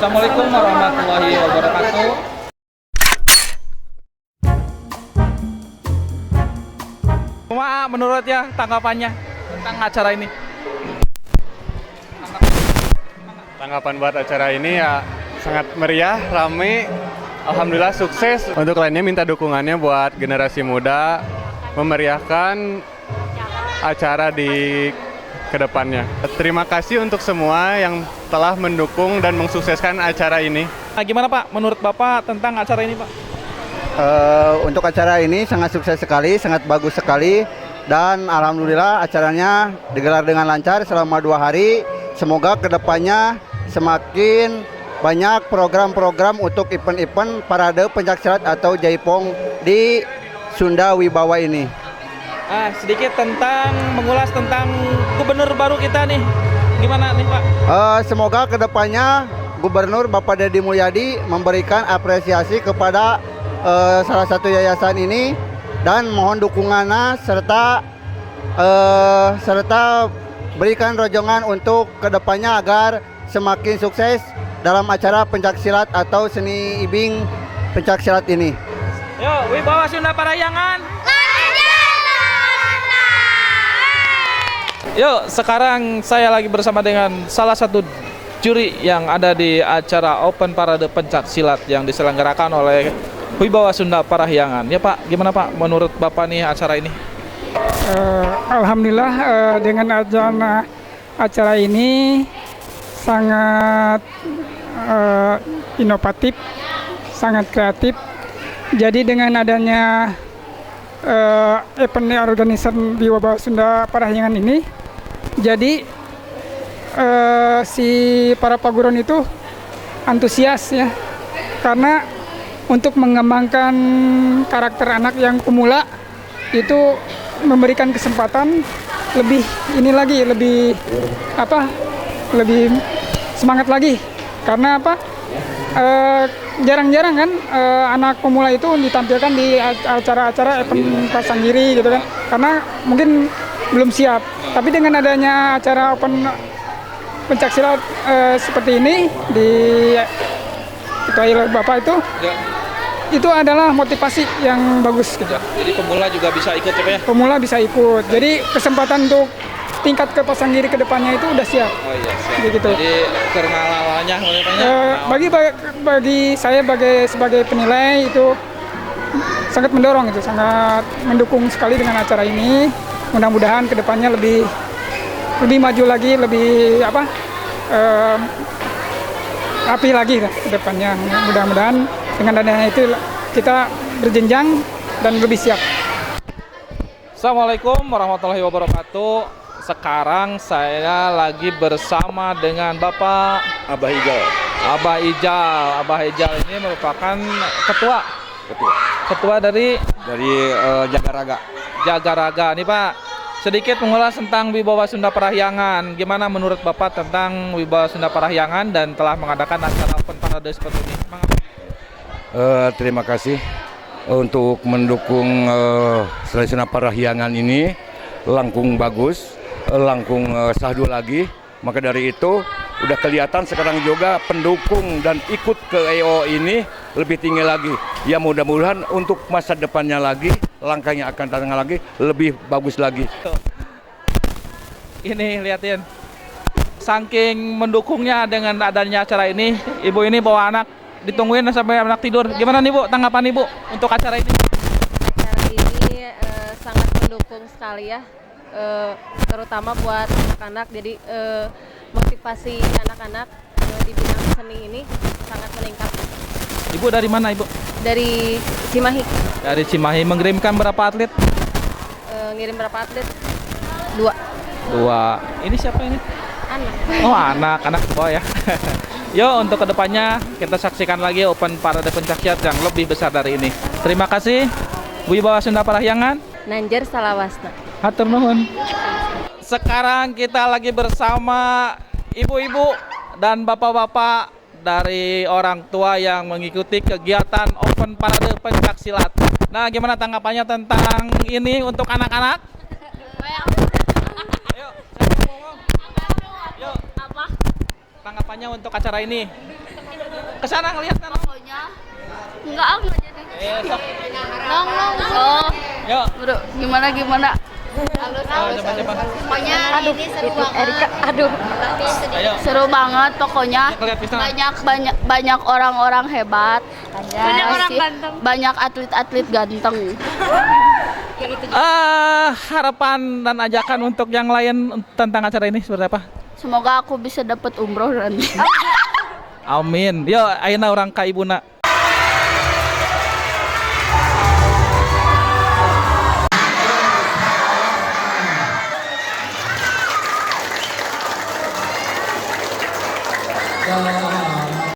Assalamualaikum warahmatullahi wabarakatuh. Cuma menurut ya tanggapannya tentang acara ini? Tanggapan buat acara ini ya sangat meriah, rame, alhamdulillah sukses. Untuk lainnya minta dukungannya buat generasi muda memeriahkan acara di kedepannya. Terima kasih untuk semua yang telah mendukung dan mensukseskan acara ini. Nah, gimana Pak menurut Bapak tentang acara ini Pak? Untuk acara ini sangat sukses sekali, sangat bagus sekali, dan alhamdulillah acaranya digelar dengan lancar selama 2 hari. Semoga kedepannya semakin banyak program-program untuk event-event parade pencaksilat atau jaipong di Sunda Wibawa ini. Sedikit tentang mengulas tentang gubernur baru kita nih, gimana nih Pak? Semoga kedepannya Gubernur Bapak Deddy Mulyadi memberikan apresiasi kepada salah satu yayasan ini dan mohon dukungannya serta berikan rojongan untuk kedepannya agar semakin sukses dalam acara pencaksilat atau seni ibing pencaksilat ini. Yuk, Wibawa Sunda Parahyangan. Yuk, sekarang saya lagi bersama dengan salah satu juri yang ada di acara Open Parade Pencaksilat yang diselenggarakan oleh Wibawa Sunda Parahyangan. Ya Pak, gimana Pak menurut Bapak nih acara ini? Alhamdulillah dengan acara ini sangat inovatif, sangat kreatif. Jadi dengan adanya event organisasi Wibawa Sunda Parahyangan ini, jadi si para paguron itu antusias ya, karena untuk mengembangkan karakter anak yang pemula itu memberikan kesempatan lebih semangat lagi, karena jarang-jarang kan anak pemula itu ditampilkan di acara-acara event Pasanggiri gitu kan, karena mungkin belum siap. Tapi dengan adanya acara open pencaksilat seperti ini diketuai oleh Bapak itu adalah motivasi yang bagus gitu. Jadi pemula juga bisa ikut ya? Pemula bisa ikut. Jadi kesempatan untuk tingkat ke Pasanggiri ke depannya itu udah siap. Oh iya, siap. Gitu. Jadi kerengalalannya bagi saya sebagai penilai itu sangat mendorong, itu sangat mendukung sekali dengan acara ini. Mudah-mudahan kedepannya lebih maju lagi, lebih rapi lagi lah kedepannya. Mudah-mudahan dengan adanya itu kita berjenjang dan lebih siap. Assalamualaikum warahmatullahi wabarakatuh. Sekarang saya lagi bersama dengan Bapak Abah Ijal. Abah Ijal ini merupakan ketua dari Jagaraga nih Pak. Sedikit mengulas tentang Wibawa Sunda Parahyangan. Gimana menurut Bapak tentang Wibawa Sunda Parahyangan dan telah mengadakan acara open parade seperti ini? Terima kasih untuk mendukung Sunda Parahyangan ini, langkung bagus, langkung sahdu lagi. Maka dari itu udah kelihatan sekarang juga pendukung dan ikut ke EO ini lebih tinggi lagi. Ya mudah-mudahan untuk masa depannya lagi, langkahnya akan datang lagi lebih bagus lagi. Ini lihatin, saking mendukungnya dengan adanya acara ini, ibu ini bawa anak, ditungguin sampai anak tidur. Gimana nih Bu, tanggapan Ibu untuk acara ini? Acara ini sangat mendukung sekali ya, terutama buat anak-anak. Jadi motivasi anak-anak di bidang seni ini sangat meningkat. Ibu dari mana Ibu? Dari Cimahi. Dari Cimahi. Mengirimkan berapa atlet? Ngirim berapa atlet? 2. Ini siapa ini? Anak. Oh anak bawah ya. Yuk untuk kedepannya kita saksikan lagi open parade pencaksilat yang lebih besar dari ini. Terima kasih Wibawa Sunda Parahyangan. Nanjer Salawasna. Hatur nuhun. Sekarang kita lagi bersama ibu-ibu dan bapak-bapak dari orang tua yang mengikuti kegiatan open parade pencaksilat. Nah, gimana tanggapannya tentang ini untuk anak-anak? Ayo, siapa yang ngomong? Yuk. Apa? Tanggapannya untuk acara ini? Kesana ngelihat kan? Pokoknya enggak jadi. Sok. Long. Oh, Yuk. bro, gimana? Coba. Pokoknya ini seru banget. Ayo. Seru banget pokoknya. Lihat di sana. Banyak orang-orang hebat. Banyak orang ganteng. Banyak atlet-atlet ganteng. Harapan dan ajakan untuk yang lain tentang acara ini seperti apa? Semoga aku bisa dapat umroh nanti. Amin. Yo, ayeuna orang ka ibuna. Ya